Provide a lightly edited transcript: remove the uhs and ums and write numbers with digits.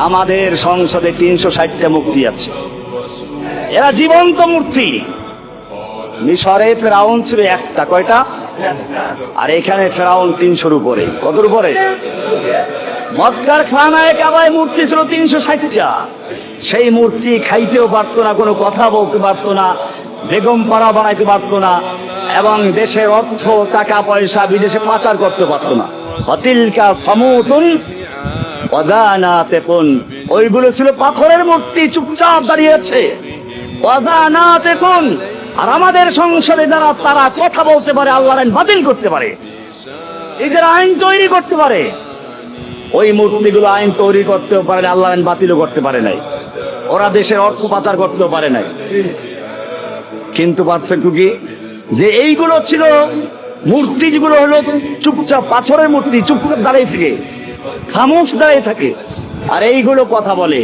আমাদের সংসদে 360টা মূর্তি আছে, এরা জীবন্ত মূর্তি। মিশরে ফেরাউন ছিল একটা, কয়টা? আর এখানে ফেরাউন 300-র উপরে। কতর উপরে? মক্কার খানায় কাবায় মূর্তি ছিল 360টা। সেই মূর্তি খাইতেও পারতো না, কোনো কথা বলতে পারতো না, বেগম পাড়া বানাইতে পারতো না, এবং দেশের অর্থ টাকা পয়সা বিদেশে পাচার করতে পারতো না। অতিলকা সমুতুন ওয়াদানাতেকুন, ওইগুলো ছিল পাথরের মূর্তি, চুপচাপ দাঁড়িয়ে আছে। ওয়াদানাতেকুন, আর আমাদের সংসদে যারা, তারা কথা বলতে পারে, আল্লাহর আইন বাতিল করতে পারে, এদের আইন তৈরি করতে পারে। ওই মূর্তিগুলো আইন তৈরি করতেও পারে, আল্লাহর আইন বাতিলও করতে পারে নাই। ওরা দেশের অর্থ পাচার করতেও পারে নাই। কিন্তু পার্থক্য কি? যে এইগুলো ছিল মূর্তি, যেগুলো হলো চুপচাপ পাথরের মূর্তি, চুপচাপ দাঁড়িয়ে থাকে, খামোশ দাঁড়িয়ে থাকে, আর এইগুলো কথা বলে।